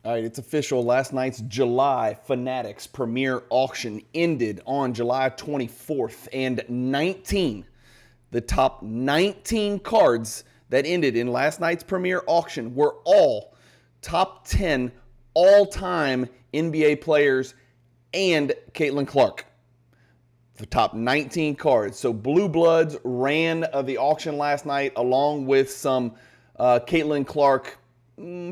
All right, it's official. Last night's July Fanatics Premier Auction ended on July 24th, and the top 19 cards that ended in last night's Premier Auction were all top 10 all-time NBA players and Caitlin Clark. The top 19 cards. So Blue Bloods ran the auction last night along with some Caitlin Clark,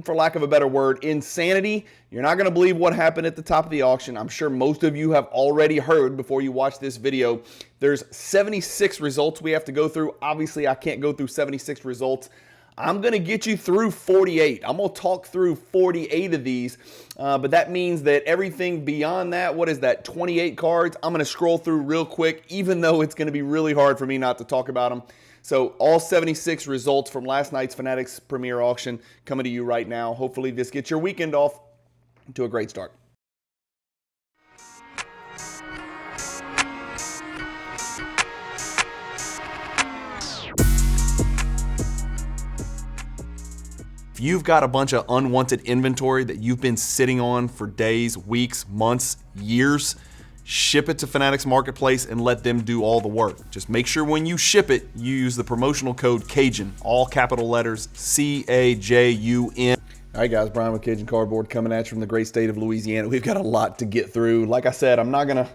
for lack of a better word, insanity. You're not going to believe what happened at the top of the auction. I'm sure most of you have already heard before you watch this video. There's 76 results we have to go through. Obviously, I can't go through 76 results. I'm going to get you through 48. I'm going to talk through 48 of these, but that means that everything beyond that, what is that, 28 cards, I'm going to scroll through real quick, even though it's going to be really hard for me not to talk about them. So all 76 results from last night's Fanatics Premier Auction coming to you right now. Hopefully this gets your weekend off to a great start. If you've got a bunch of unwanted inventory that you've been sitting on for days, weeks, months, years, ship it to Fanatics Marketplace and let them do all the work. Just make sure when you ship it, you use the promotional code Cajun, all capital letters, C-A-J-U-N. All right, guys, Bryan with Cajun Cardboard coming at you from the great state of Louisiana. We've got a lot to get through. Like I said, I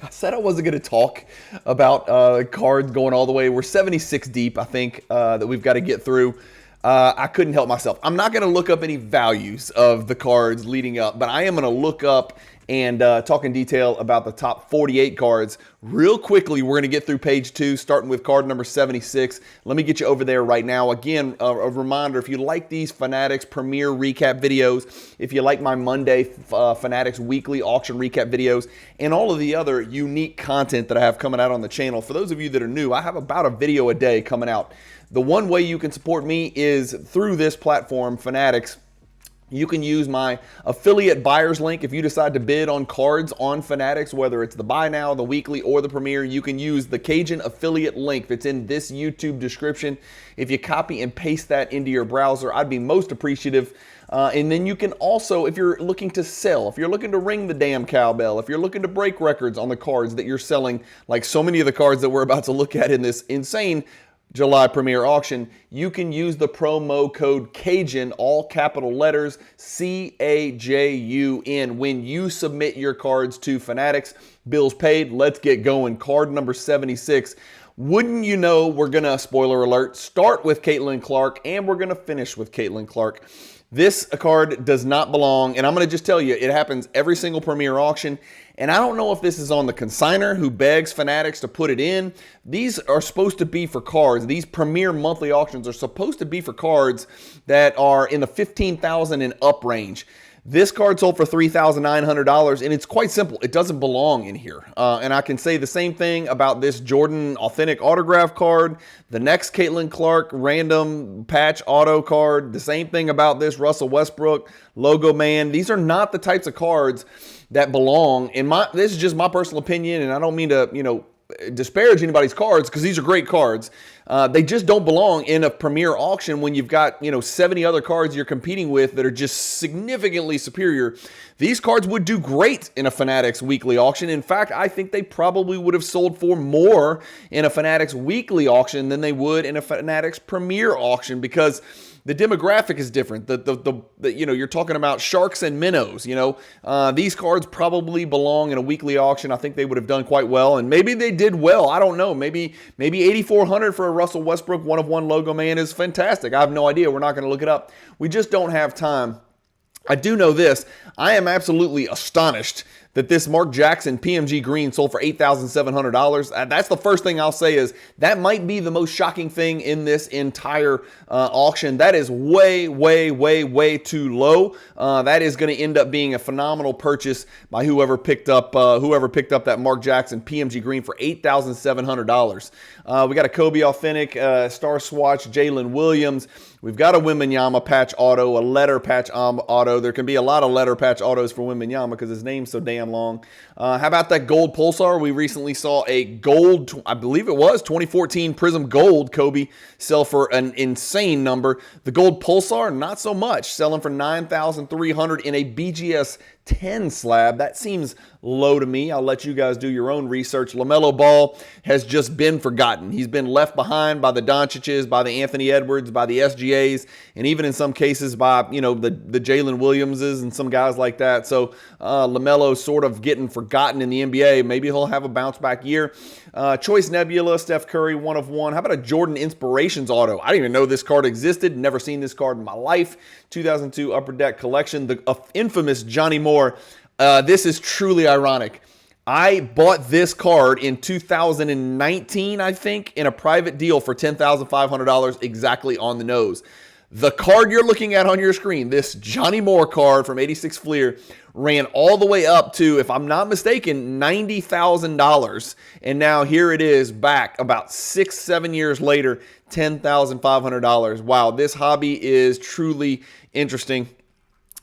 said I wasn't going to talk about cards going all the way. We're 76 deep, I think, that we've got to get through. I couldn't help myself. I'm not going to look up any values of the cards leading up, but I am going to look up and talk in detail about the top 48 cards. Real quickly, we're going to get through page 2, starting with card number 76. Let me get you over there right now. Again, a reminder, if you like these Fanatics Premier Recap videos, if you like my Monday Fanatics Weekly Auction Recap videos, and all of the other unique content that I have coming out on the channel, for those of you that are new, I have about a video a day coming out. The one way you can support me is through this platform, Fanatics. You can use my affiliate buyers link. If you decide to bid on cards on Fanatics, whether it's the Buy Now, the Weekly, or the Premier, you can use the Cajun affiliate link that's in this YouTube description. If you copy and paste that into your browser, I'd be most appreciative. And then you can also, if you're looking to sell, if you're looking to ring the damn cowbell, if you're looking to break records on the cards that you're selling, like so many of the cards that we're about to look at in this insane July Premier Auction, you can use the promo code Cajun, all capital letters, C-A-J-U-N, when you submit your cards to Fanatics. Bills paid. Let's get going. Card number 76. Wouldn't you know, we're going to, spoiler alert, start with Caitlin Clark, and we're going to finish with Caitlin Clark. This card does not belong, and I'm going to just tell you, it happens every single Premier Auction, and I don't know if this is on the consignor who begs Fanatics to put it in. These are supposed to be for cards. These Premier monthly auctions are supposed to be for cards that are in the $15,000 and up range. This card sold for $3,900, and it's quite simple. It doesn't belong in here. And I can say the same thing about this Jordan Authentic Autograph card, the next Caitlin Clark random patch auto card, the same thing about this Russell Westbrook Logo Man. These are not the types of cards that belong. This is just my personal opinion, and I don't mean to, disparage anybody's cards, because these are great cards. They just don't belong in a Premier auction when you've got 70 other cards you're competing with that are just significantly superior. These cards would do great in a Fanatics weekly auction. In fact, I think they probably would have sold for more in a Fanatics weekly auction than they would in a Fanatics Premier auction, because the demographic is different. You're talking about sharks and minnows. These cards probably belong in a weekly auction. I think they would have done quite well, and maybe they did well. I don't know. Maybe $8,400 for a Russell Westbrook 1/1 Logo Man is fantastic. I have no idea. We're not going to look it up. We just don't have time. I do know this. I am absolutely astonished that this Mark Jackson PMG green sold for $8,700. That's the first thing I'll say, is that might be the most shocking thing in this entire auction. That is way, way, way, way too low. That is going to end up being a phenomenal purchase by whoever picked up that Mark Jackson PMG green for $8,700. We got a Kobe Authentic Star Swatch Jalen Williams. We've got a Wembanyama patch auto, a letter patch auto. auto. There can be a lot of letter patch autos for Wembanyama because his name's so damn long. How about that gold Pulsar? We recently saw a gold, I believe it was 2014 Prism Gold Kobe sell for an insane number. The gold Pulsar, not so much, selling for $9,300 in a BGS 10 slab. That seems low to me. I'll let you guys do your own research. LaMelo Ball has just been forgotten. He's been left behind by the Doncic's, by the Anthony Edwards, by the SGAs, and even in some cases by, you know, the Jalen Williamses and some guys like that. So LaMelo sort of getting forgotten in the NBA. Maybe he'll have a bounce back year. Choice Nebula, Steph Curry, 1 of 1. How about a Jordan Inspirations auto? I didn't even know this card existed. Never seen this card in my life. 2002 Upper Deck Collection. The infamous Johnny Moore. This is truly ironic. I bought this card in 2019, I think, in a private deal for $10,500, exactly on the nose. The card you're looking at on your screen, this Johnny Moore card from 86 Fleer, ran all the way up to, if I'm not mistaken, $90,000. And now here it is back about 6-7 years later, $10,500. Wow, this hobby is truly interesting.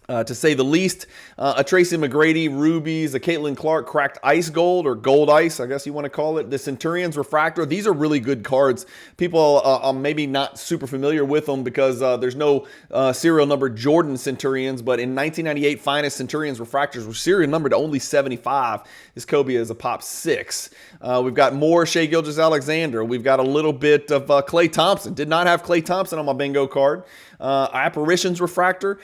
To say the least. A Tracy McGrady Rubies, a Caitlin Clark Cracked Ice Gold, or Gold Ice, I guess you want to call it. The Centurion's Refractor. These are really good cards. People are maybe not super familiar with them because there's no serial number Jordan Centurions, but in 1998, Finest Centurions Refractors were serial numbered to only 75. This Kobe is a pop 6. We've got more Shai Gilgeous-Alexander. We've got a little bit of Klay Thompson. Did not have Klay Thompson on my bingo card. Apparitions Refractor,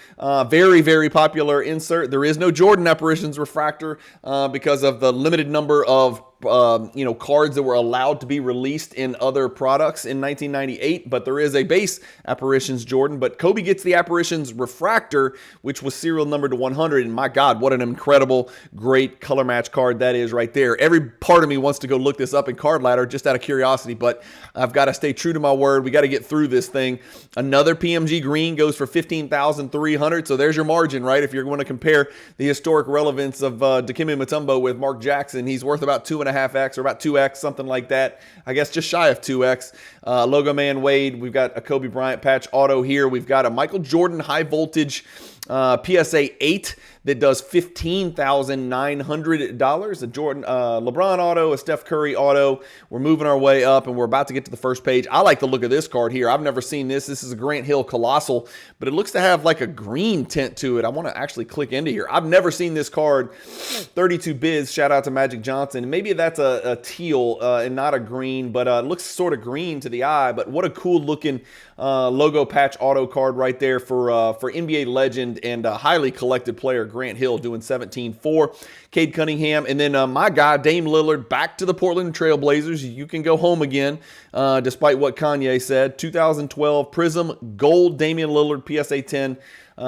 very, very popular insert. There is no Jordan Apparitions Refractor because of the limited number of cards that were allowed to be released in other products in 1998, but there is a base Apparitions Jordan. But Kobe gets the Apparitions Refractor, which was serial numbered to 100, and my God, what an incredible, great color match card that is right there. Every part of me wants to go look this up in Card Ladder just out of curiosity, but I've got to stay true to my word. We got to get through this thing. Another PMG Green goes for $15,300, so there's your margin, right? If you're going to compare the historic relevance of Dikembe Mutombo with Mark Jackson, he's worth about 2.5x or about 2x, something like that. I guess just shy of 2x. Logo Man Wade, we've got a Kobe Bryant patch auto here. We've got a Michael Jordan high voltage PSA 8 that does $15,900. A Jordan LeBron auto, a Steph Curry auto. We're moving our way up, and we're about to get to the first page. I like the look of this card here. I've never seen this. This is a Grant Hill Colossal, but it looks to have like a green tint to it. I want to actually click into here. I've never seen this card. 32 bids. Shout out to Magic Johnson. Maybe that's a teal and not a green, but it looks sort of green to the eye. But what a cool looking logo patch auto card right there for NBA legend and highly collected player Grant Hill doing 17-4. Cade Cunningham, and then my guy Dame Lillard back to the Portland Trail Blazers. You can go home again, despite what Kanye said. 2012 Prism Gold Damian Lillard PSA 10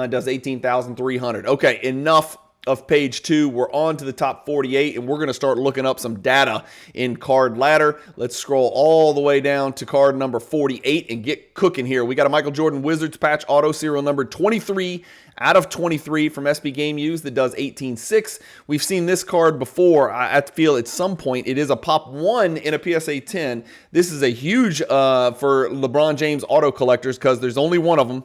does $18,300. Okay, enough of page 2. We're on to the top 48, and we're going to start looking up some data in Card Ladder. Let's scroll all the way down to card number 48 and get cooking here. We got a Michael Jordan Wizards patch auto, serial number 23 out of 23 from SB Game Used that does 18.6. We've seen this card before. I feel at some point it is a pop 1 in a PSA 10. This is a huge for LeBron James auto collectors because there's only one of them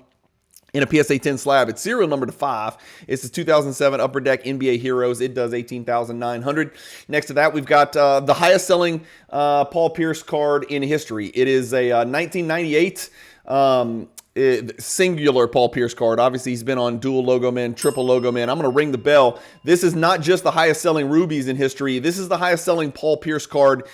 in a PSA 10 slab. It's serial number to 5. It's the 2007 Upper Deck NBA Heroes. It does $18,900. Next to that, we've got the highest selling Paul Pierce card in history. It is a 1998 singular Paul Pierce card. Obviously, he's been on dual logo man, triple logo man. I'm going to ring the bell. This is not just the highest selling rubies in history. This is the highest selling Paul Pierce card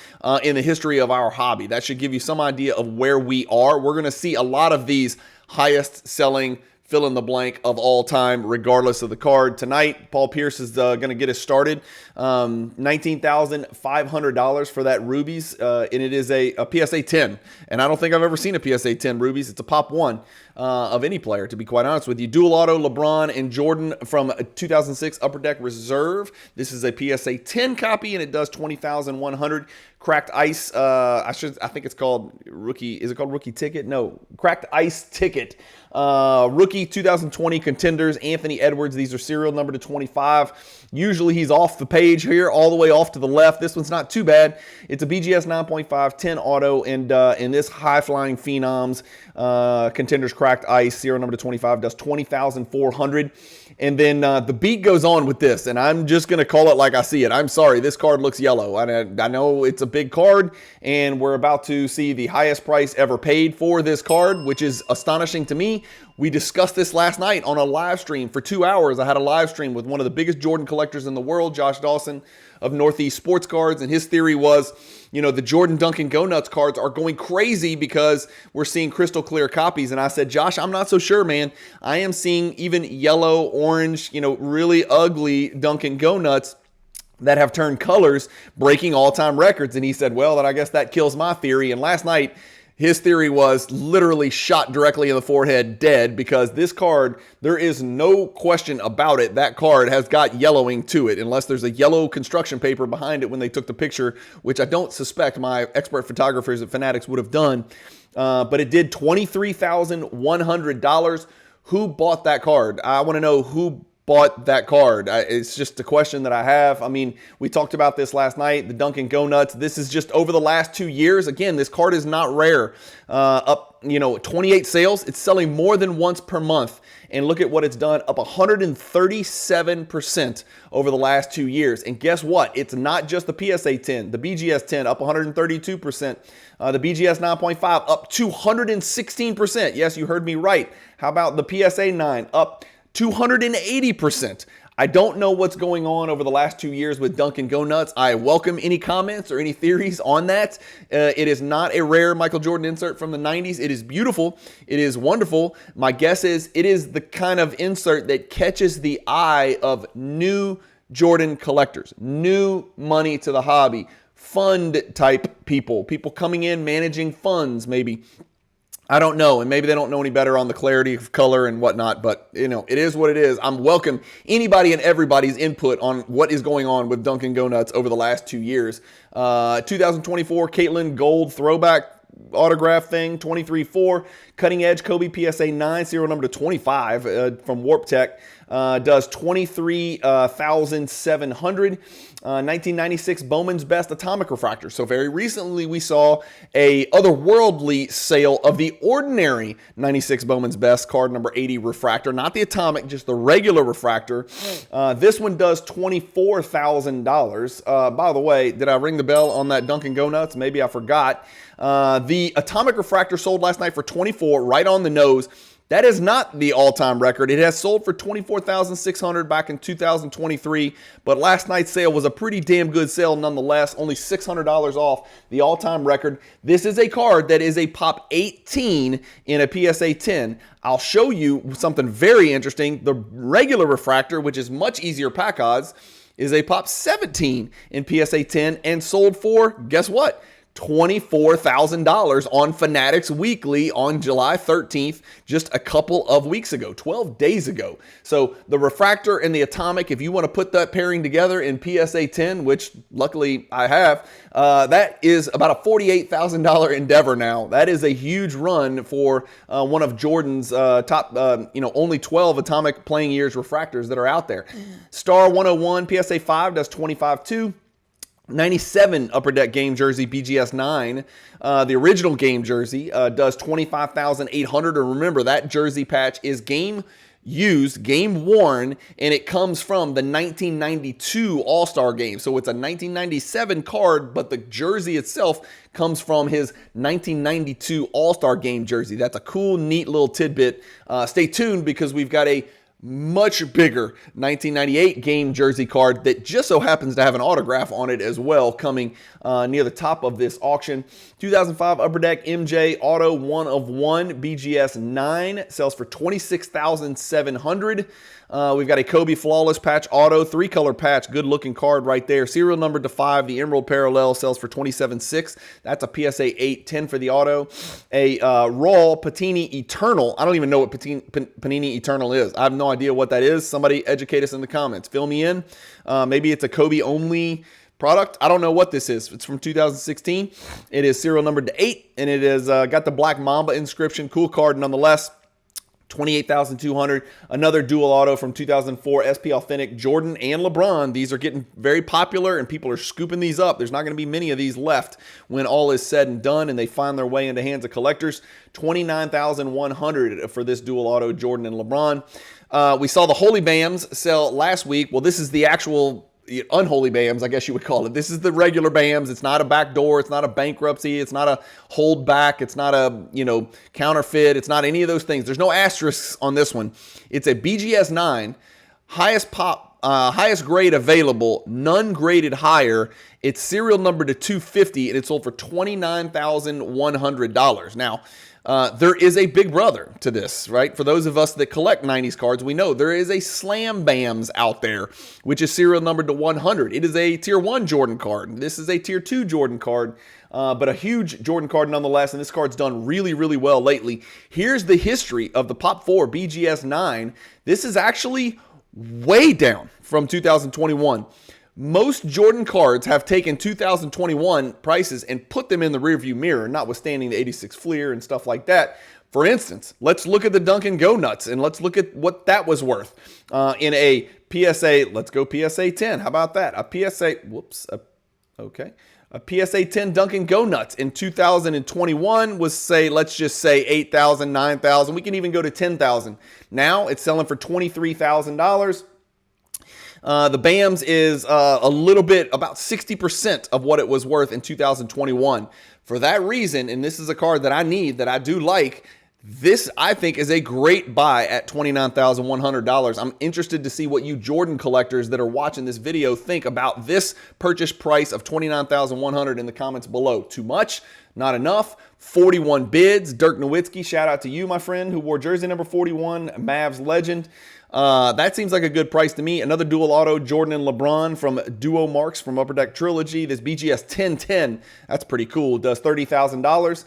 in the history of our hobby. That should give you some idea of where we are. We're going to see a lot of these highest selling fill in the blank of all time, regardless of the card. Tonight, Paul Pierce is going to get us started. $19,500 for that Rubies, and it is a PSA 10. And I don't think I've ever seen a PSA 10 Rubies. It's a pop 1 of any player, to be quite honest with you. Dual auto Lebron and Jordan from 2006 Upper Deck Reserve. This is a PSA 10 copy, and it does $20,100. Cracked Ice, I think it's called Rookie. Is it called Rookie Ticket? No, Cracked Ice Ticket. Rookie 2020 contenders, Anthony Edwards. These are serial number to 25. Usually he's off the page here, all the way off to the left. This one's not too bad. It's a BGS 9.5 10 auto, and in this high-flying phenoms contenders Cracked Ice, serial number to 25, does $20,400. And then the beat goes on with this, and I'm just going to call it like I see it. I'm sorry, this card looks yellow. I know it's a big card, and we're about to see the highest price ever paid for this card, which is astonishing to me. We discussed this last night on a live stream for 2 hours. I had a live stream with one of the biggest Jordan collectors in the world, Josh Dawson of Northeast Sports Cards, and his theory was, the Jordan Dunkin' Go Nuts cards are going crazy because we're seeing crystal clear copies. And I said, Josh, I'm not so sure, man. I am seeing even yellow, orange, really ugly Dunkin' Go Nuts that have turned colors, breaking all-time records. And he said, well, then I guess that kills my theory. And last night, his theory was literally shot directly in the forehead, dead, because this card, there is no question about it. That card has got yellowing to it, unless there's a yellow construction paper behind it when they took the picture, which I don't suspect my expert photographers at Fanatics would have done. But it did $23,100. Who bought that card? I want to know who bought that card. It's just a question that I have. I mean, we talked about this last night, the Dunkin' Go Nuts. This is just over the last 2 years. Again, this card is not rare. Up, 28 sales. It's selling more than once per month. And look at what it's done, up 137% over the last 2 years. And guess what? It's not just the PSA 10, the BGS 10 up 132%, the BGS 9.5 up 216%. Yes, you heard me right. How about the PSA 9 up 280%. I don't know what's going on over the last 2 years with Dunkin' Go Nuts. I welcome any comments or any theories on that. It is not a rare Michael Jordan insert from the 90s. It is beautiful. It is wonderful. My guess is it is the kind of insert that catches the eye of new Jordan collectors, new money to the hobby, fund type people coming in, managing funds maybe. I don't know, and maybe they don't know any better on the clarity of color and whatnot, but, it is what it is. I'm welcome anybody and everybody's input on what is going on with Dunkin' Go Nuts over the last 2 years. 2024 Caitlin Gold throwback autograph thing, 23-4. Cutting Edge Kobe PSA 9, serial number to 25 from Warp Tech. Does 23,700. 1996 Bowman's Best Atomic Refractor. So very recently we saw a otherworldly sale of the ordinary 96 Bowman's Best card number 80 refractor, not the Atomic, just the regular refractor. This one does $24,000. By the way, did I ring the bell on that Dunkin' Go Nuts? Maybe I forgot. The Atomic Refractor sold last night for 24, right on the nose. That is not the all-time record. It has sold for $24,600 back in 2023, but last night's sale was a pretty damn good sale nonetheless, only $600 off the all-time record. This is a card that is a Pop 18 in a PSA 10. I'll show you something very interesting. The regular refractor, which is much easier pack odds, is a Pop 17 in PSA 10 and sold for, guess what? $24,000 on Fanatics Weekly on July 13th, just a couple of weeks ago, 12 days ago. So the refractor and the Atomic, if you want to put that pairing together in PSA 10, which luckily I have, that is about a $48,000 endeavor now. That is a huge run for one of Jordan's top, only 12 Atomic playing years refractors that are out there. Star 101 PSA 5 does 25.2. 97 Upper Deck game jersey BGS 9, the original game jersey does 25,800. And remember, that jersey patch is game used, game worn, and it comes from the 1992 All-Star game. So it's a 1997 card, but the jersey itself comes from his 1992 All-Star game jersey. That's a cool, neat little tidbit. Stay tuned because we've got a much bigger 1998 game jersey card that just so happens to have an autograph on it as well, coming near the top of this auction. 2005 Upper Deck MJ Auto 1 of 1 BGS 9 sells for $26,700. We've got a Kobe Flawless Patch Auto, 3-color patch, good looking card right there. Serial number to 5, the Emerald Parallel sells for $27,600. That's a PSA 8, 10 for the auto. A Raw Patini Eternal. I don't even know what Panini Eternal is. I have no idea what that is. Somebody educate us in the comments. Fill me in. Maybe it's a Kobe only product. I don't know what this is. It's from 2016. It is serial numbered to 8, and it is got the Black Mamba inscription. Cool card nonetheless. $28,200. Another dual auto from 2004 SP Authentic Jordan and LeBron. These are getting very popular and people are scooping these up. There's not going to be many of these left when all is said and done and they find their way into hands of collectors. $29,100 for this dual auto Jordan and LeBron. We saw the Holy BAMs sell last week. Well, this is the actual unholy BAMs, I guess you would call it. This is the regular BAMs. It's not a backdoor. It's not a bankruptcy. It's not a holdback. It's not a, counterfeit. It's not any of those things. There's no asterisks on this one. It's a BGS 9, highest grade available, none graded higher. It's serial number to 250, and it sold for $29,100. Now, there is a big brother to this, right? For those of us that collect 90s cards, we know there is a Slam BAMs out there, which is serial numbered to 100. It is a Tier 1 Jordan card. This is a Tier 2 Jordan card, but a huge Jordan card nonetheless, and this card's done really, really well lately. Here's the history of the Pop 4 BGS 9. This is actually way down from 2021. Most Jordan cards have taken 2021 prices and put them in the rearview mirror, notwithstanding the 86 Fleer and stuff like that. For instance, let's look at the Duncan Go Nuts and let's look at what that was worth in a PSA. Let's go PSA 10. How about that? A PSA 10 Duncan Go Nuts in 2021 was, let's just say 8,000, 9,000. We can even go to 10,000. Now it's selling for $23,000. The BAMs is a little bit, about 60% of what it was worth in 2021. For that reason, and this is a card that I need, that I do like, this I think is a great buy at $29,100. I'm interested to see what you Jordan collectors that are watching this video think about this purchase price of $29,100 in the comments below. Too much? Not enough? 41 bids. Dirk Nowitzki, shout out to you, my friend, who wore jersey number 41, Mavs legend. That seems like a good price to me. Another dual auto, Jordan and LeBron from Duo Marks from Upper Deck Trilogy. This BGS 1010, that's pretty cool. Does $30,000.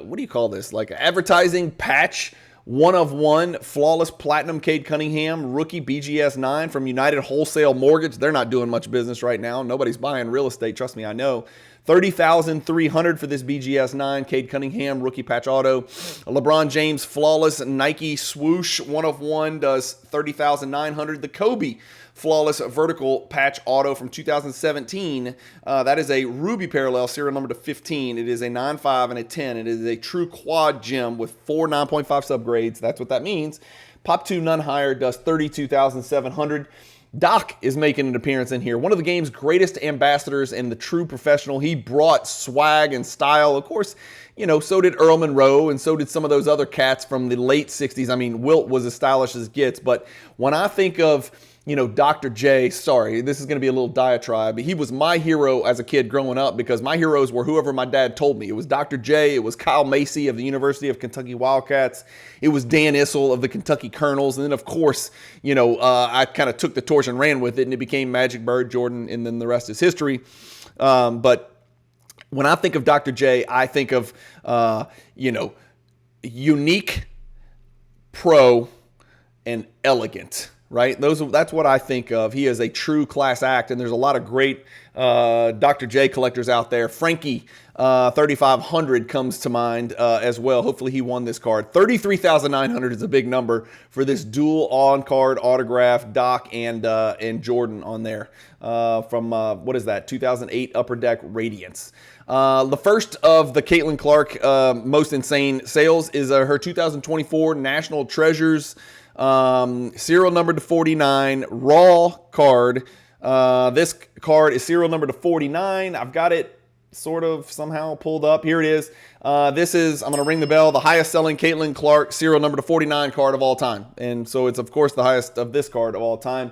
What do you call this? Like an advertising patch, 1 of 1, flawless platinum Cade Cunningham, rookie BGS 9 from United Wholesale Mortgage. They're not doing much business right now. Nobody's buying real estate. Trust me, I know. $30,300 for this BGS 9, Cade Cunningham, rookie patch auto. LeBron James, flawless Nike swoosh, 1 of 1, does $30,900. The Kobe, flawless vertical patch auto from 2017. That is a Ruby parallel, serial number to 15. It is a 9.5 and a 10. It is a true quad gem with 4 9.5 subgrades. That's what that means. Pop 2 none higher, does $32,700. Doc is making an appearance in here. One of the game's greatest ambassadors and the true professional. He brought swag and style. Of course, so did Earl Monroe, and so did some of those other cats from the late 60s. I mean, Wilt was as stylish as gets. But when I think of, Dr. J, sorry, this is going to be a little diatribe, but he was my hero as a kid growing up because my heroes were whoever my dad told me. It was Dr. J, it was Kyle Macy of the University of Kentucky Wildcats, it was Dan Issel of the Kentucky Colonels, and then of course, I kind of took the torch and ran with it, and it became Magic, Bird, Jordan, and then the rest is history. But when I think of Dr. J, I think of, unique, pro, and elegant. Right? That's what I think of. He is a true class act, and there's a lot of great Dr. J collectors out there. Frankie, 3,500 comes to mind as well. Hopefully he won this card. 33,900 is a big number for this dual on-card autograph Doc and Jordan on there from, 2008 Upper Deck Radiance. The first of the Caitlin Clark most insane sales is her 2024 National Treasures serial number to 49 raw card. This card is serial number to 49. I've got it sort of somehow pulled up. Here it is. This is, I'm going to ring the bell, the highest selling Caitlin Clark serial number to 49 card of all time. And so it's of course the highest of this card of all time.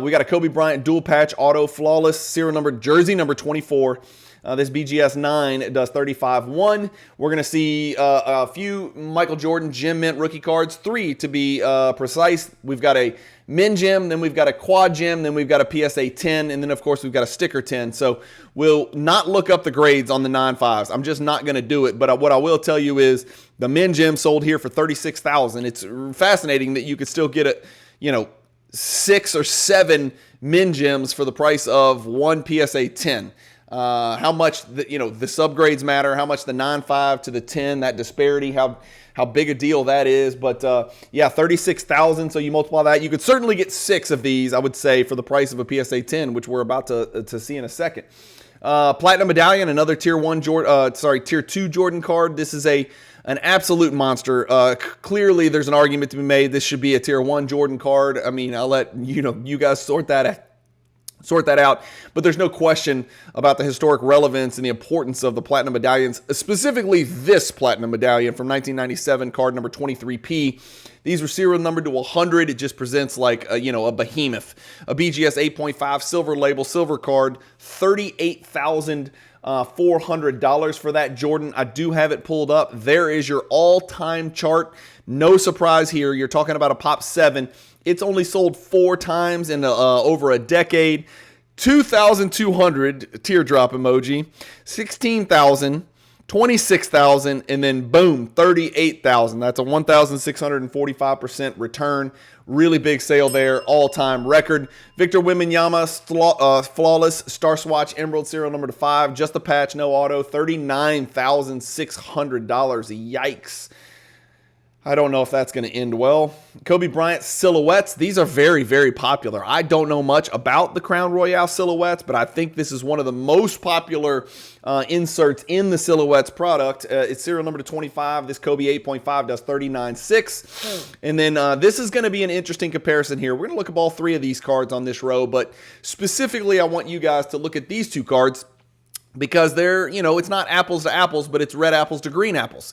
We got a Kobe Bryant dual patch auto flawless serial number jersey number 24. This BGS 9 does $35,100. We're going to see a few Michael Jordan Gem Mint rookie cards, 3 to be precise. We've got a Min Gem, then we've got a Quad Gem, then we've got a PSA 10, and then of course we've got a Sticker 10. So we'll not look up the grades on the 9.5s. I'm just not going to do it. But what I will tell you is the Min Gem sold here for $36,000. It's fascinating that you could still get it, 6 or 7 Min Gems for the price of one PSA 10. How much the subgrades matter, how much the 9.5 to the 10, that disparity, how big a deal that is. But yeah, 36,000. So you multiply that, you could certainly get 6 of these, I would say, for the price of a PSA 10, which we're about to see in a second. Platinum Medallion, another Tier 2 Jordan card. This is a an absolute monster. Clearly, there's an argument to be made. This should be a tier 1 Jordan card. I mean, I'll let you guys sort that out, but there's no question about the historic relevance and the importance of the platinum medallions, specifically this platinum medallion from 1997, card number 23P. These were serial numbered to 100. It just presents like a behemoth. A BGS 8.5 silver label, silver card, $38,400 for that Jordan. I do have it pulled up. There is your all-time chart. No surprise here. You're talking about a Pop 7. It's only sold 4 times in over a decade. 2,200 teardrop emoji, 16,000, 26,000, and then boom, 38,000. That's a 1,645% return. Really big sale there, all-time record. Victor Wembanyama, flawless Star Swatch Emerald serial number 5, just a patch, no auto, $39,600. Yikes. I don't know if that's going to end well. Kobe Bryant silhouettes. These are very, very popular. I don't know much about the Crown Royale silhouettes, but I think this is one of the most popular inserts in the silhouettes product. It's serial number to 25. This Kobe 8.5 does 39.6. And then this is going to be an interesting comparison here. We're going to look at all 3 of these cards on this row, but specifically I want you guys to look at these 2 cards because they're, it's not apples to apples, but it's red apples to green apples.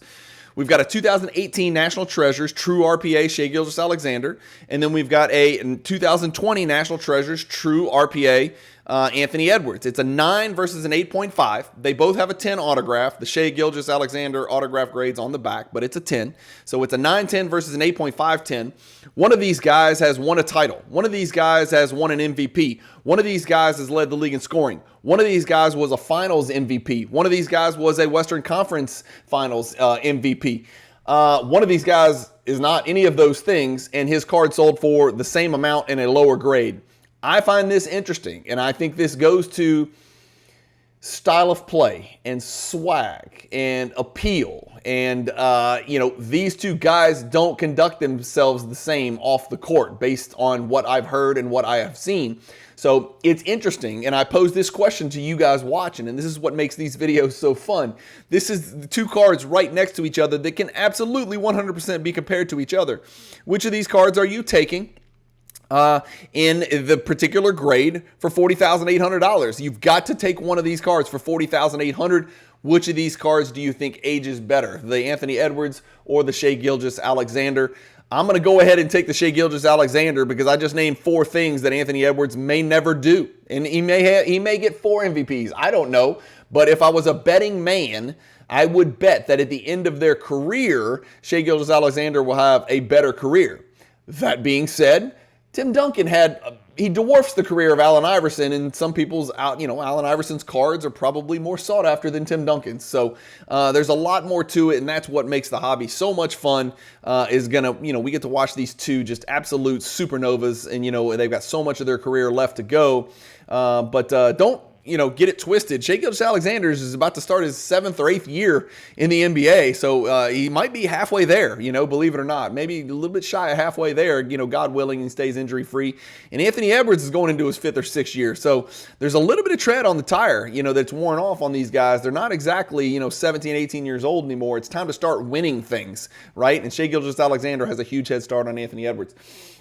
We've got a 2018 National Treasures True RPA Shai Gilgeous-Alexander, and then we've got a 2020 National Treasures True RPA Anthony Edwards. It's a 9 versus an 8.5. They both have a 10 autograph. The Shai Gilgeous-Alexander autograph grade's on the back, but it's a 10. So it's a 9-10 versus an 8.5-10. One of these guys has won a title. One of these guys has won an MVP. One of these guys has led the league in scoring. One of these guys was a finals MVP. One of these guys was a Western Conference Finals MVP. One of these guys is not any of those things, and his card sold for the same amount in a lower grade. I find this interesting, and I think this goes to style of play and swag and appeal. And, these 2 guys don't conduct themselves the same off the court based on what I've heard and what I have seen. So it's interesting, and I pose this question to you guys watching, and this is what makes these videos so fun. This is the 2 cards right next to each other that can absolutely 100% be compared to each other. Which of these cards are you taking in the particular grade for $40,800? You've got to take one of these cards for $40,800. Which of these cards do you think ages better, the Anthony Edwards or the Shai Gilgeous-Alexander? I'm going to go ahead and take the Shai Gilgeous-Alexander because I just named 4 things that Anthony Edwards may never do. And he may get 4 MVPs. I don't know. But if I was a betting man, I would bet that at the end of their career, Shai Gilgeous-Alexander will have a better career. That being said, Tim Duncan he dwarfs the career of Allen Iverson, and some people's, Allen Iverson's cards are probably more sought after than Tim Duncan's. So there's a lot more to it, and that's what makes the hobby so much fun. We get to watch these 2 just absolute supernovas, and they've got so much of their career left to go. But don't get it twisted. Shai Gilgeous-Alexander is about to start his 7th or 8th year in the NBA, so he might be halfway there, believe it or not. Maybe a little bit shy of halfway there, God willing, and stays injury-free. And Anthony Edwards is going into his 5th or 6th year, so there's a little bit of tread on the tire, that's worn off on these guys. They're not exactly, 17, 18 years old anymore. It's time to start winning things, right? And Shai Gilgeous-Alexander has a huge head start on Anthony Edwards.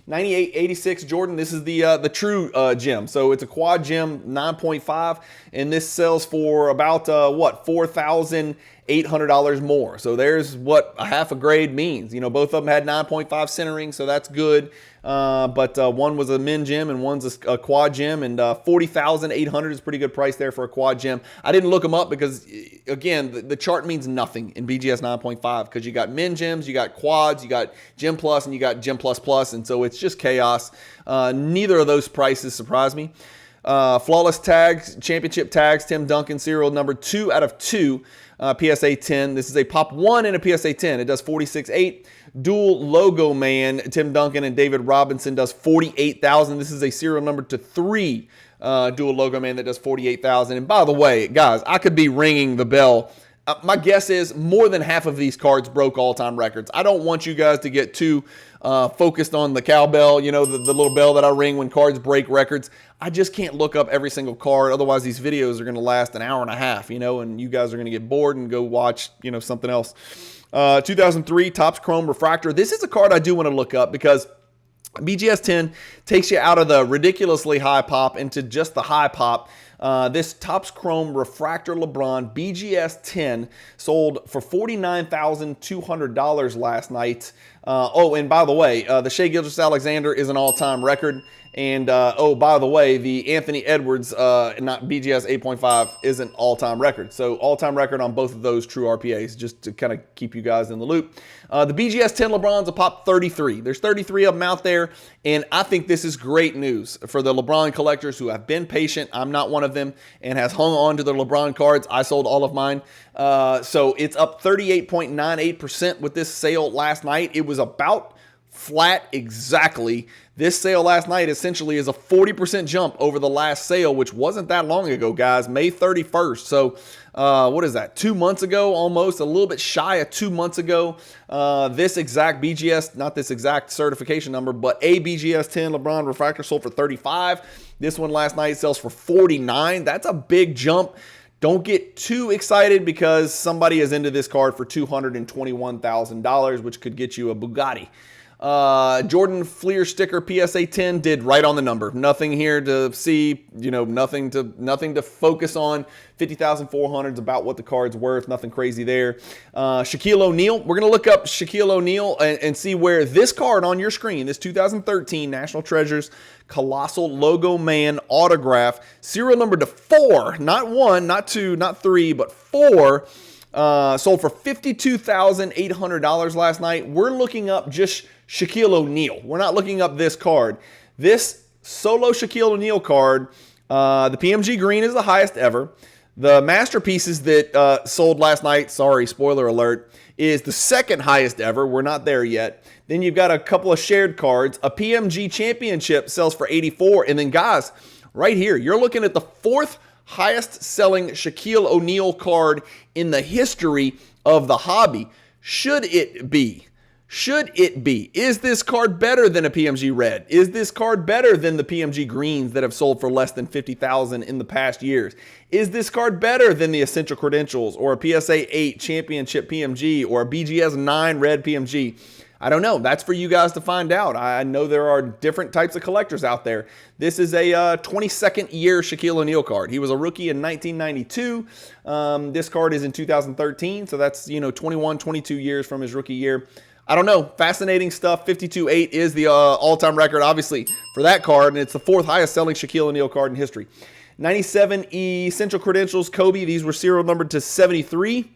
98-86 Jordan. This is the true gem. So it's a quad gem 9.5, and this sells for about $4,800 more. So there's what a half a grade means. Both of them had 9.5 centering, so that's good. But one was a min gem and one's a quad gem, and $40,800 is a pretty good price there for a quad gem. I didn't look them up because, again, the chart means nothing in BGS 9.5 because you got min gems, you got quads, you got gem plus, and you got gem plus plus, and so it's just chaos. Neither of those prices surprise me. Flawless tags, championship tags, Tim Duncan, serial number 2 out of 2. PSA 10. This is a Pop 1 and a PSA 10. It does 46.8. Dual logo man, Tim Duncan and David Robinson does 48,000. This is a serial number to 3 dual logo man that does 48,000. And by the way, guys, I could be ringing the bell. My guess is more than half of these cards broke all-time records. I don't want you guys to get too focused on the cowbell, the little bell that I ring when cards break records. I just can't look up every single card. Otherwise, these videos are going to last an hour and a half, and you guys are going to get bored and go watch, something else. 2003 Topps Chrome Refractor. This is a card I do want to look up because BGS 10 takes you out of the ridiculously high pop into just the high pop. This Topps Chrome Refractor LeBron BGS 10 sold for $49,200 last night. Oh, and by the way, the Shai Gilgeous-Alexander is an all-time record. And, oh, by the way, the Anthony Edwards, not BGS 8.5, is an all-time record. So all-time record on both of those true RPAs, just to kind of keep you guys in the loop. The BGS 10 LeBron's a pop 33. There's 33 of them out there, and I think this is great news for the LeBron collectors who have been patient. I'm not one of them, and has hung on to the LeBron cards. I sold all of mine. So it's up 38.98% with this sale last night. It was about flat exactly. This sale last night essentially is a 40% jump over the last sale, which wasn't that long ago, guys, May 31st. So what is that, 2 months ago, almost a little bit shy of 2 months ago. This exact BGS, not this exact certification number, but a BGS 10 LeBron Refractor sold for 35. This one last night sells for 49. That's a big jump. Don't get too excited because somebody is into this card for $221,000, which could get you a Bugatti. Jordan Fleer sticker PSA 10 did right on the number. Nothing here to see, you know, nothing to focus on. 50,400 is about what the card's worth. Nothing crazy there. Shaquille O'Neal. We're going to look up Shaquille O'Neal and see where this card on your screen, this 2013 National Treasures Colossal Logo Man autograph, serial number to 4, not 1, not 2, not 3, but 4, sold for $52,800 last night. We're looking up just Shaquille O'Neal. We're not looking up this card. This solo Shaquille O'Neal card, the PMG green is the highest ever. The masterpieces that sold last night, sorry, spoiler alert, is the second highest ever. We're not there yet. Then you've got a couple of shared cards. A PMG championship sells for 84. And then guys, right here, you're looking at the fourth highest selling Shaquille O'Neal card in the history of the hobby. Should it be? Should it be? Is this card better than a PMG red? Is this card better than the PMG greens that have sold for less than $50,000 in the past years? Is this card better than the Essential Credentials or a PSA 8 Championship PMG or a BGS 9 red PMG? I don't know. That's for you guys to find out. I know there are different types of collectors out there. This is a 22nd year Shaquille O'Neal card. He was a rookie in 1992. This card is in 2013, so that's, 21, 22 years from his rookie year. I don't know. Fascinating stuff. 52.8 is the all-time record, obviously, for that card, and it's the fourth highest selling Shaquille O'Neal card in history. 97 Essential Credentials Kobe. These were serial numbered to 73.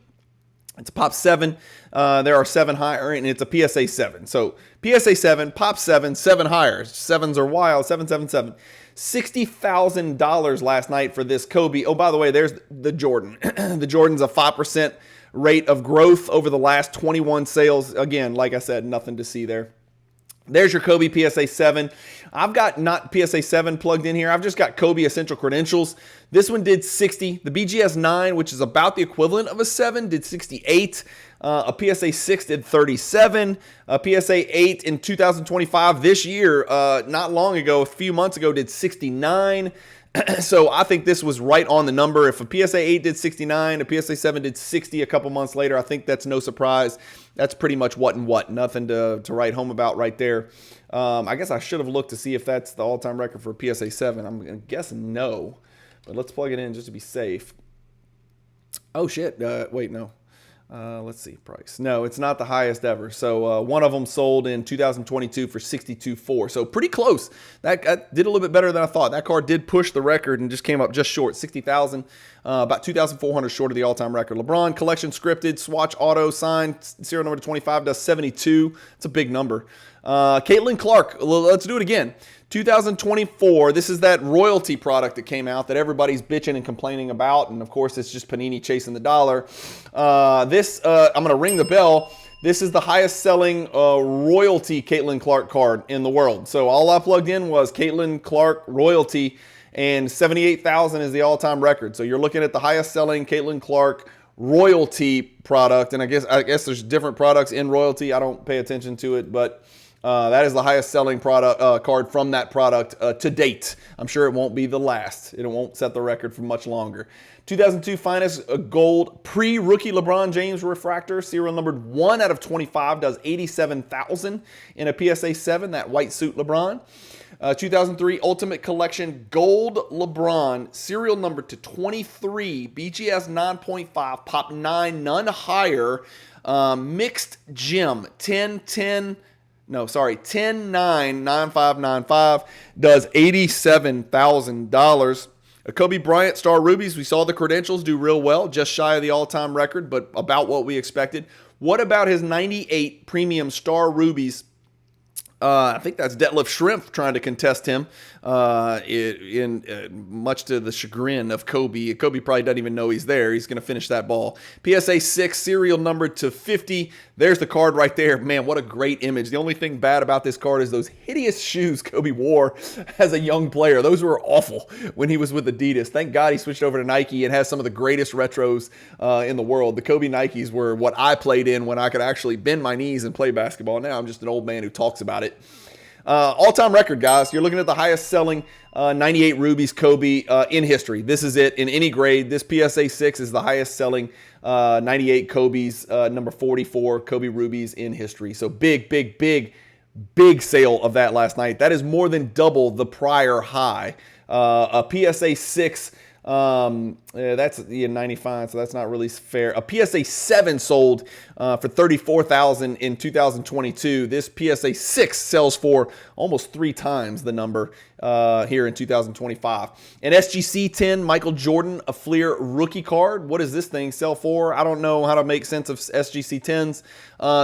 It's a Pop 7. There are 7 higher, and it's a PSA 7. So PSA 7, Pop 7, 7 higher. 7s are wild. 777. $60,000 last night for this Kobe. Oh, by the way, there's the Jordan. The Jordan's a 5% rate of growth over the last 21 sales. Again, like I said, nothing to see there. There's your Kobe PSA 7. I've got not PSA 7 plugged in here. I've just got Kobe Essential Credentials. This one did 60. The BGS 9, which is about the equivalent of a 7, did 68. A PSA 6 did 37. A PSA 8 in 2025 this year, not long ago, a few months ago, did 69. So I think this was right on the number. If a PSA 8 did 69, a PSA 7 did 60 a couple months later, I think that's no surprise. That's pretty much what and what. Nothing to write home about right there. I guess I should have looked to see if that's the all-time record for a PSA 7. I'm guessing no, but let's plug it in just to be safe. Oh, shit. Wait, no. Let's see, price. No, it's not the highest ever. So one of them sold in 2022 for $62,400. So pretty close. That did a little bit better than I thought. That card did push the record and just came up just short, $60,000. About $2,400 short of the all-time record. LeBron Collection Scripted, Swatch Auto, signed, serial number 25, does 72. It's a big number. Caitlin Clark, let's do it again. 2024, this is that royalty product that came out that everybody's bitching and complaining about, and of course it's just Panini chasing the dollar. I'm going to ring the bell. This is the highest selling royalty Caitlin Clark card in the world. So all I plugged in was Caitlin Clark royalty, and 78,000 is the all-time record. So you're looking at the highest selling Caitlin Clark royalty product, and I guess there's different products in royalty. I don't pay attention to it, but That is the highest selling product card from that product to date. I'm sure it won't be the last. It won't set the record for much longer. 2002 finest gold pre-rookie LeBron James refractor, serial numbered 1 out of 25, does 87,000 in a PSA 7, that white suit LeBron. 2003 Ultimate Collection Gold LeBron, serial number to 23, BGS 9.5, pop 9, none higher, mixed gem 10-9-9595, does $87,000. A Kobe Bryant Star Rubies, we saw the credentials do real well, just shy of the all-time record, but about what we expected. What about his 98 Premium Star Rubies? I think that's Detlef Schrempf trying to contest him much to the chagrin of Kobe. Kobe probably doesn't even know he's there. He's going to finish that ball. PSA 6, serial number to 50. There's the card right there. Man, what a great image. The only thing bad about this card is those hideous shoes Kobe wore as a young player. Those were awful when he was with Adidas. Thank God he switched over to Nike and has some of the greatest retros in the world. The Kobe Nikes were what I played in when I could actually bend my knees and play basketball. Now I'm just an old man who talks about it. All-time record, guys. You're looking at the highest selling 98 Rubies Kobe in history. This is it in any grade. This PSA 6 is the highest selling 98 Kobe's number 44 Kobe Rubies in history. So big sale of that last night. That is more than double the prior high. A PSA 6, that's 95, so that's not really fair. A PSA 7 sold for $34,000 in 2022. This PSA 6 sells for almost 3 times the number here in 2025. An SGC 10 Michael Jordan, a Fleer rookie card. What does this thing sell for? I don't know how to make sense of SGC 10s.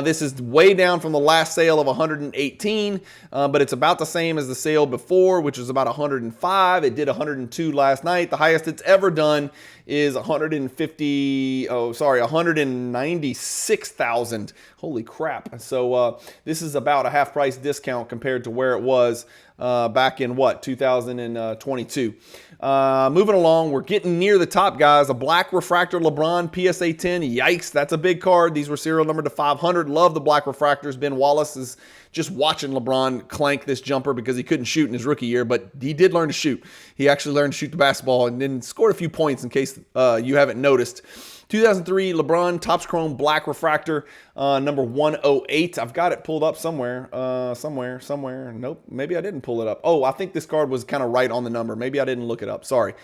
This is way down from the last sale of 118, but it's about the same as the sale before, which was about 105. It did 102 last night. The highest it's ever done is 196,000. Holy crap. So this is about a half price discount compared to where it was back in 2022. Moving along, we're getting near the top, guys. A black refractor LeBron PSA 10. Yikes, that's a big card. These were serial numbered to 500. Love the black refractors. Ben Wallace is just watching LeBron clank this jumper because he couldn't shoot in his rookie year, but he did learn to shoot. He actually learned to shoot the basketball and then scored a few points in case you haven't noticed. 2003 LeBron Topps Chrome Black Refractor, number 108. I've got it pulled up somewhere. Nope, maybe I didn't pull it up. Oh, I think this card was kind of right on the number. Maybe I didn't look it up. Sorry.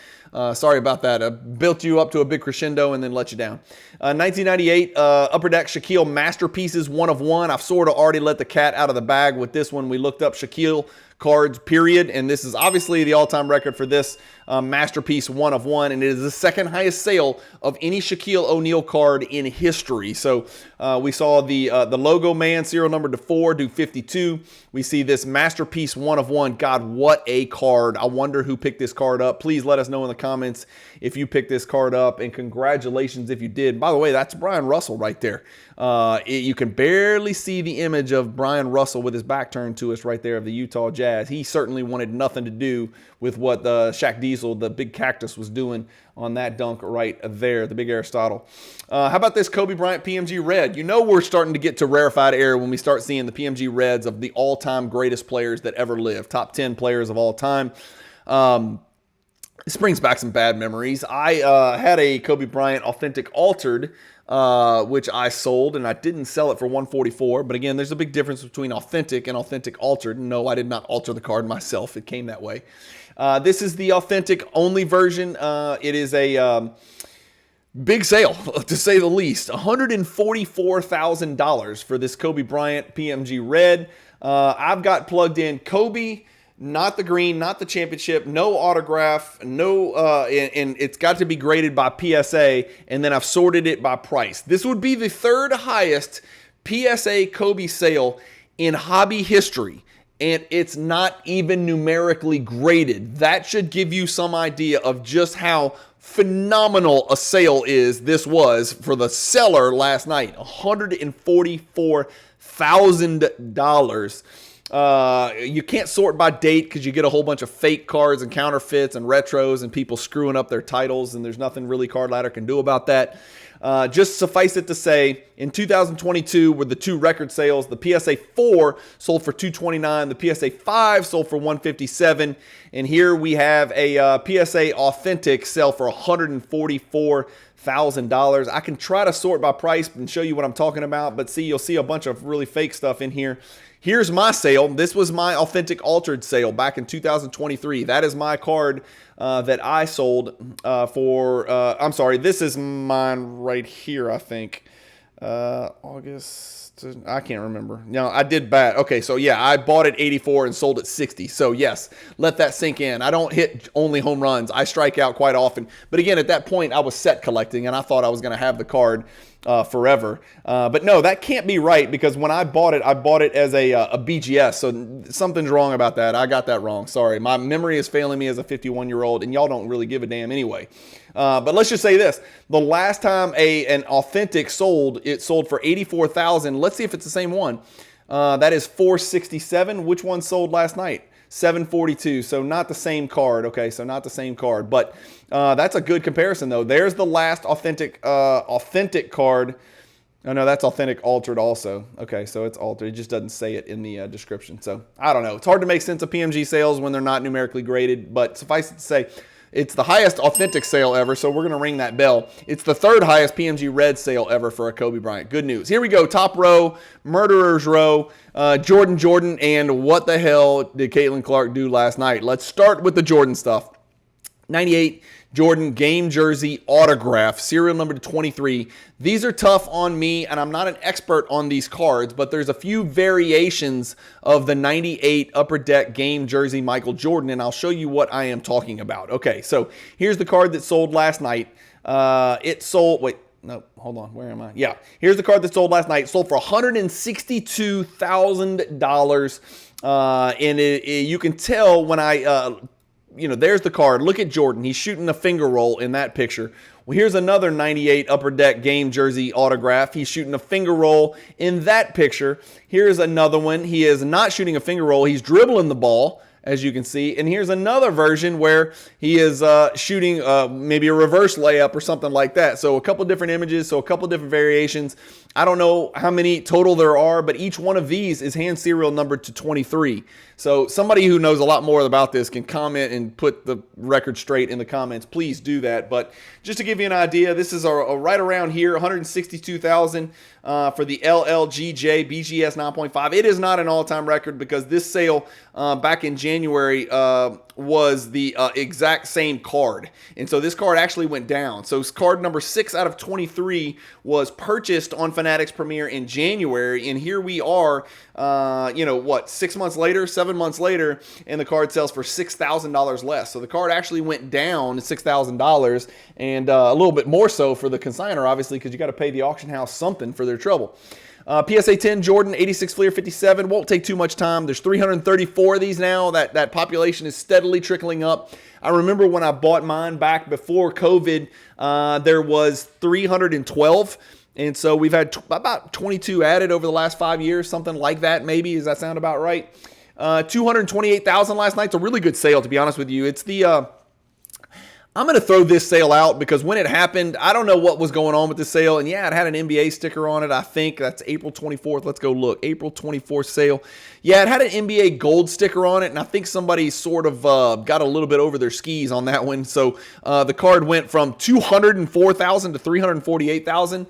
Sorry about that. I built you up to a big crescendo and then let you down. 1998 Upper Deck Shaquille Masterpieces 1 of 1. I've sort of already let the cat out of the bag with this one. We looked up Shaquille cards, period, and this is obviously the all-time record for this masterpiece 1 of 1, and it is the second highest sale of any Shaquille O'Neal card in history. So we saw the logo man serial number to 4 do 52. We see this masterpiece 1 of 1. God, what a card. I wonder who picked this card up. Please let us know in the comments if you picked this card up, and congratulations if you did. By the way, that's Bryan Russell right there. You can barely see the image of Bryan Russell with his back turned to us right there of the Utah Jazz. He certainly wanted nothing to do with what Shaq Diesel, the big cactus, was doing on that dunk right there, the big Aristotle. How about this Kobe Bryant PMG Red? You know we're starting to get to rarefied air when we start seeing the PMG Reds of the all-time greatest players that ever lived, top 10 players of all time. This brings back some bad memories. I had a Kobe Bryant Authentic Altered, which I sold, and I didn't sell it for $144. But again, there's a big difference between authentic and authentic altered. No, I did not alter the card myself. It came that way. This is the authentic only version. It is a big sale, to say the least. $144,000 for this Kobe Bryant PMG Red. I've got plugged in Kobe, not the green, not the championship, no autograph, no, and it's got to be graded by PSA, and then I've sorted it by price. This would be the third highest PSA Kobe sale in hobby history, and it's not even numerically graded. That should give you some idea of just how phenomenal a sale this was for the seller last night. $144,000. You can't sort by date because you get a whole bunch of fake cards and counterfeits and retros and people screwing up their titles, and there's nothing really Card Ladder can do about that. Just suffice it to say, in 2022 were the two record sales. The PSA 4 sold for $229. The PSA 5 sold for $157. And here we have a PSA Authentic sell for $144,000. I can try to sort by price and show you what I'm talking about, but see, you'll see a bunch of really fake stuff in here. Here's my sale. This was my Authentic Altered sale back in 2023. That is my card that I sold I'm sorry, this is mine right here, I think. August, I can't remember. No, I did bad. Okay, so yeah, I bought it 84 and sold it 60. So yes, let that sink in. I don't hit only home runs. I strike out quite often. But again, at that point, I was set collecting, and I thought I was going to have the card forever. But no, that can't be right, because when I bought it as a BGS. So something's wrong about that. I got that wrong. Sorry. My memory is failing me as a 51-year-old, and y'all don't really give a damn anyway. But let's just say this. The last time an Authentic sold, it sold for $84,000. Let's see if it's the same one. That is $467. Which one sold last night? $742. So not the same card. Okay, so not the same card. But that's a good comparison, though. There's the last authentic card. Oh, no, that's Authentic Altered also. Okay, so it's altered. It just doesn't say it in the description. So I don't know. It's hard to make sense of PMG sales when they're not numerically graded. But suffice it to say, it's the highest Authentic sale ever, so we're going to ring that bell. It's the third highest PMG Red sale ever for a Kobe Bryant. Good news. Here we go. Top row, Murderer's Row, Jordan, and what the hell did Caitlin Clark do last night? Let's start with the Jordan stuff. 98 Jordan game jersey autograph, serial number 23. These are tough on me, and I'm not an expert on these cards, but there's a few variations of the 98 Upper Deck game jersey Michael Jordan, and I'll show you what I am talking about. Okay, so here's the card that sold last night. It sold, wait, no, hold on, where am I? Yeah, here's the card that sold last night. It sold for $162,000, and you can tell when there's the card. Look at Jordan. He's shooting a finger roll in that picture. Well, here's another 98 Upper Deck game jersey autograph. He's shooting a finger roll in that picture. Here's another one. He is not shooting a finger roll. He's dribbling the ball, as you can see. And here's another version where he is shooting maybe a reverse layup or something like that. So a couple different images, so a couple different variations. I don't know how many total there are, but each one of these is hand serial numbered to 23. So somebody who knows a lot more about this can comment and put the record straight in the comments. Please do that. But just to give you an idea, this is a right around here, $162,000 for the LLGJ BGS 9.5. It is not an all-time record because this sale back in January was the exact same card. And so this card actually went down. So card number 6 out of 23 was purchased on Fanatics Premier in January. And here we are, 6 months later, 7 months later, and the card sells for $6,000 less. So the card actually went down $6,000 and a little bit more so for the consignor, obviously, because you got to pay the auction house something for their trouble. PSA 10 Jordan 86 Fleer 57 won't take too much time. There's 334 of these now. That population is steadily trickling up. I remember when I bought mine back before COVID, there was 312. And so we've had about 22 added over the last 5 years, something like that maybe. Does that sound about right? 228,000 last night. It's a really good sale, to be honest with you. It's the I'm going to throw this sale out because when it happened, I don't know what was going on with this sale. And yeah, it had an NBA sticker on it. I think that's April 24th. Let's go look. April 24th sale. Yeah, it had an NBA gold sticker on it. And I think somebody sort of got a little bit over their skis on that one. So the card went from 204,000 to 348,000.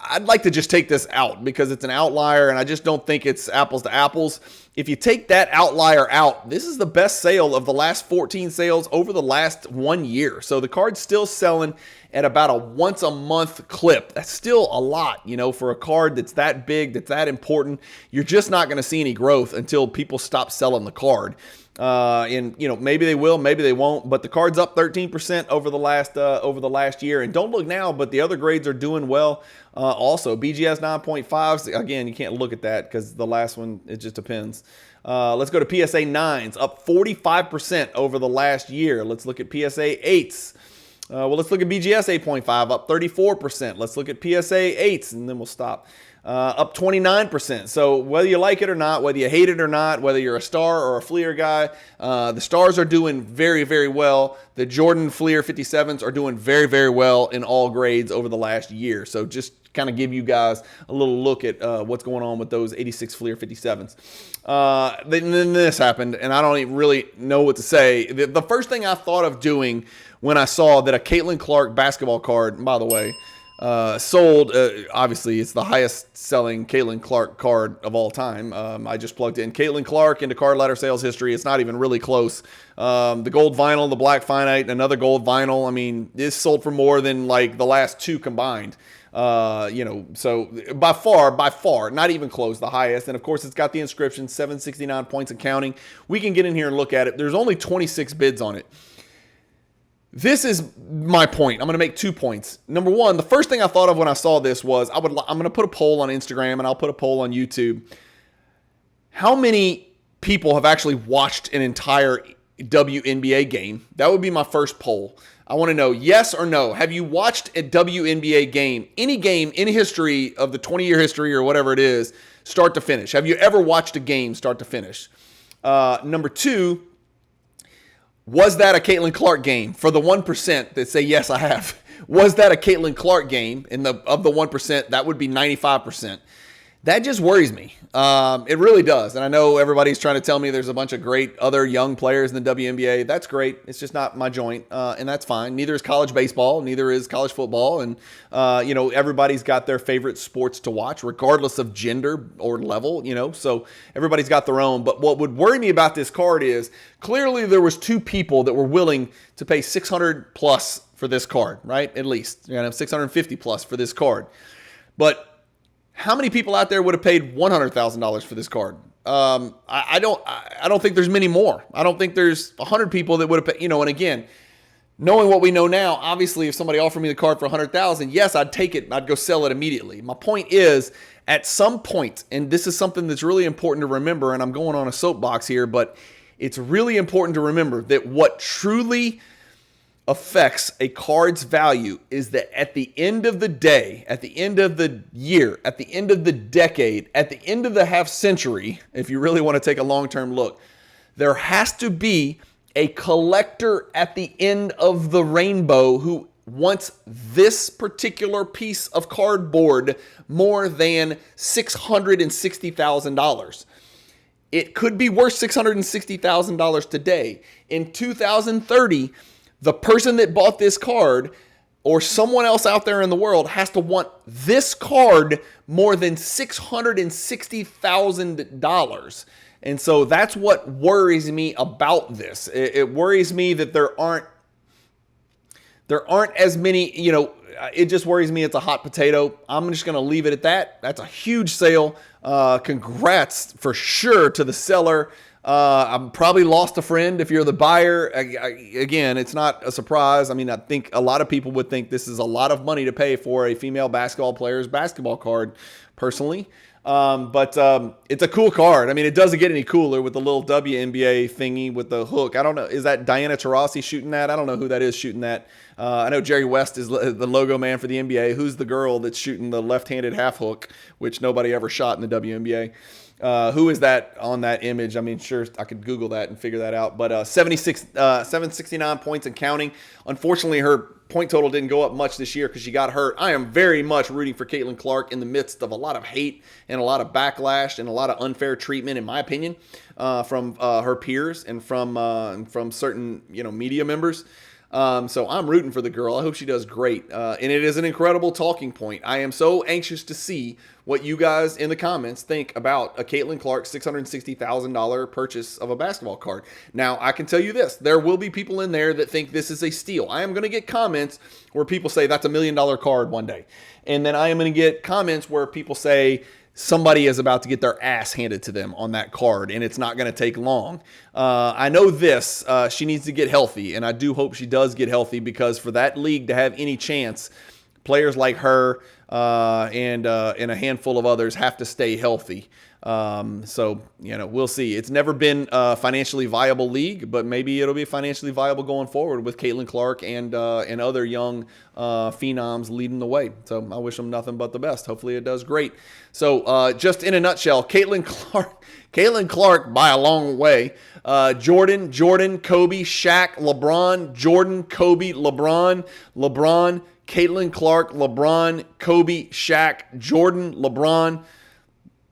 I'd like to just take this out because it's an outlier and I just don't think it's apples to apples. If you take that outlier out, this is the best sale of the last 14 sales over the last 1 year. So the card's still selling at about a once a month clip. That's still a lot, for a card that's that big, that's that important. You're just not going to see any growth until people stop selling the card. Maybe they will, maybe they won't, but the card's up 13% over the last year. And don't look now, but the other grades are doing well. Also, BGS 9.5s, again, you can't look at that because the last one, it just depends. Let's go to PSA 9s, up 45% over the last year. Let's look at PSA 8s. Let's look at BGS 8.5, up 34%. Let's look at PSA 8s, and then we'll stop. up 29%. So whether you like it or not, whether you hate it or not, whether you're a Star or a Fleer guy, the Stars are doing very, very well. The Jordan Fleer 57s are doing very, very well in all grades over the last year. So just kind of give you guys a little look at what's going on with those 86 Fleer 57s. Then this happened, and I don't even really know what to say. The first thing I thought of doing when I saw that a Caitlin Clark basketball card, by the way, sold, obviously it's the highest selling Caitlin Clark card of all time. I just plugged in Caitlin Clark into card ladder sales history. It's not even really close. The gold vinyl, the black finite, another gold vinyl. I mean, this sold for more than like the last two combined. So by far, not even close, the highest. And of course, it's got the inscription, 769 points and counting. We can get in here and look at it. There's only 26 bids on it. This is my point. I'm going to make 2 points. Number one, the first thing I thought of when I saw this was I'm going to put a poll on Instagram and I'll put a poll on YouTube. How many people have actually watched an entire WNBA game? That would be my first poll. I want to know yes or no. Have you watched a WNBA game, any game in history of the 20-year history or whatever it is, start to finish? Have you ever watched a game start to finish? Number two, was that a Caitlin Clark game? For the 1% that say yes, I have. Was that a Caitlin Clark game? Of the 1%, that would be 95%. That just worries me. It really does. And I know everybody's trying to tell me there's a bunch of great other young players in the WNBA. That's great. It's just not my joint, and that's fine. Neither is college baseball. Neither is college football. And, everybody's got their favorite sports to watch, regardless of gender or level, So everybody's got their own. But what would worry me about this card is clearly there was two people that were willing to pay $600 plus for this card, right? At least, $650 plus for this card. But how many people out there would have paid $100,000 for this card? I don't think there's many more. I don't think there's 100 people that would have paid, and again, knowing what we know now, obviously if somebody offered me the card for $100,000, yes, I'd take it. I'd go sell it immediately. My point is, at some point, and this is something that's really important to remember, and I'm going on a soapbox here, but it's really important to remember that what truly affects a card's value is that at the end of the day, at the end of the year, at the end of the decade, at the end of the half century, if you really want to take a long-term look, there has to be a collector at the end of the rainbow who wants this particular piece of cardboard more than $660,000. It could be worth $660,000 today. In 2030, the person that bought this card or someone else out there in the world has to want this card more than $660,000. And so that's what worries me about this. It worries me that there aren't as many, it just worries me it's a hot potato. I'm just going to leave it at that. That's a huge sale. Congrats for sure to the seller. I'm probably lost a friend if you're the buyer. Again, it's not a surprise. I mean, I think a lot of people would think this is a lot of money to pay for a female basketball player's basketball card, personally. But it's a cool card. I mean, it doesn't get any cooler with the little WNBA thingy with the hook. I don't know. Is that Diana Taurasi shooting that? I don't know who that is shooting that. I know Jerry West is the logo man for the NBA. Who's the girl that's shooting the left-handed half hook, which nobody ever shot in the WNBA? Who is that on that image? I mean, sure, I could Google that and figure that out. But 769 points and counting. Unfortunately, her point total didn't go up much this year because she got hurt. I am very much rooting for Caitlin Clark in the midst of a lot of hate and a lot of backlash and a lot of unfair treatment, in my opinion, from her peers and from certain media members. So I'm rooting for the girl. I hope she does great. And it is an incredible talking point. I am so anxious to see what you guys in the comments think about a Caitlin Clark $660,000 purchase of a basketball card. Now, I can tell you this. There will be people in there that think this is a steal. I am going to get comments where people say that's $1 million card one day. And then I am going to get comments where people say somebody is about to get their ass handed to them on that card, and it's not going to take long. I know this. She needs to get healthy, and I do hope she does get healthy, because for that league to have any chance, players like her and a handful of others have to stay healthy. So, you know, we'll see. It's never been a financially viable league, but maybe it'll be financially viable going forward with Caitlin Clark and other young phenoms leading the way. So I wish them nothing but the best. Hopefully it does great. So just in a nutshell, Caitlin Clark by a long way. Jordan, Kobe, Shaq, LeBron, Jordan, Kobe, LeBron, Caitlin Clark, LeBron, Kobe, Shaq, Jordan, LeBron.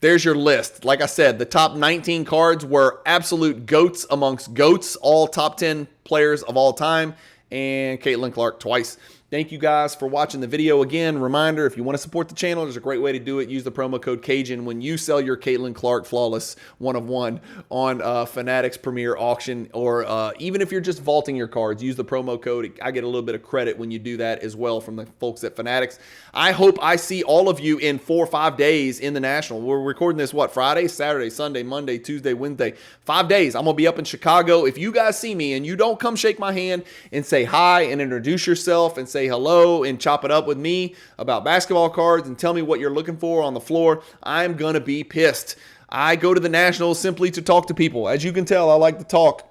There's your list. Like I said, the top 19 cards were absolute GOATs amongst GOATs, all top 10 players of all time, and Caitlin Clark twice. Thank you guys for watching the video. Again, reminder, if you want to support the channel, there's a great way to do it. Use the promo code Cajun when you sell your Caitlin Clark Flawless 1-of-1 on Fanatics Premier Auction, or even if you're just vaulting your cards, use the promo code. I get a little bit of credit when you do that as well from the folks at Fanatics. I hope I see all of you in 4 or 5 days in the National. We're recording this, what, Friday, Saturday, Sunday, Monday, Tuesday, Wednesday. 5 days. I'm going to be up in Chicago. If you guys see me and you don't come shake my hand and say hi and introduce yourself and say hello and chop it up with me about basketball cards and tell me what you're looking for on the floor, I'm going to be pissed. I go to the Nationals simply to talk to people. As you can tell, I like to talk.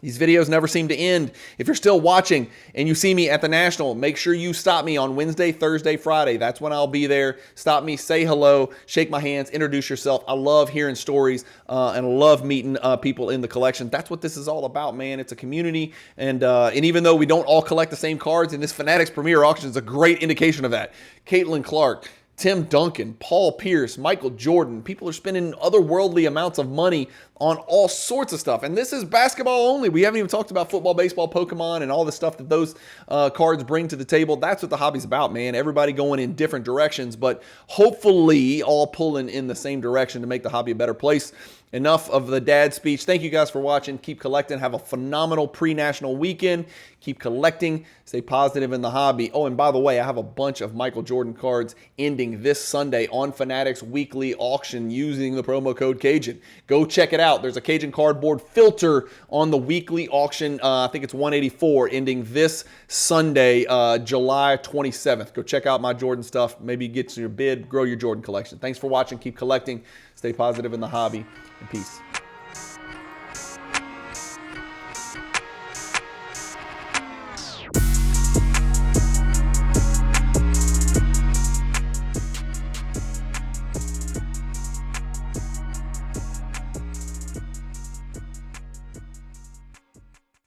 These videos never seem to end. If you're still watching and you see me at the National, make sure you stop me on Wednesday, Thursday, Friday. That's when I'll be there. Stop me, say hello, shake my hands, introduce yourself. I love hearing stories and I love meeting people in the collection. That's what this is all about, man. It's a community. And even though we don't all collect the same cards, and this Fanatics Premier Auction is a great indication of that. Caitlin Clark, Tim Duncan, Paul Pierce, Michael Jordan. People are spending otherworldly amounts of money on all sorts of stuff. And this is basketball only. We haven't even talked about football, baseball, Pokemon, and all the stuff that those cards bring to the table. That's what the hobby's about, man. Everybody going in different directions, but hopefully all pulling in the same direction to make the hobby a better place. Enough of the dad speech. Thank you guys for watching. Keep collecting. Have a phenomenal pre-national weekend. Keep collecting. Stay positive in the hobby. Oh, and by the way, I have a bunch of Michael Jordan cards ending this Sunday on Fanatics Weekly Auction using the promo code Cajun. Go check it out. There's a Cajun Cardboard filter on the weekly auction. I think it's 184 ending this Sunday, July 27th. Go check out my Jordan stuff. Maybe get your bid. Grow your Jordan collection. Thanks for watching. Keep collecting. Stay positive in the hobby. And peace.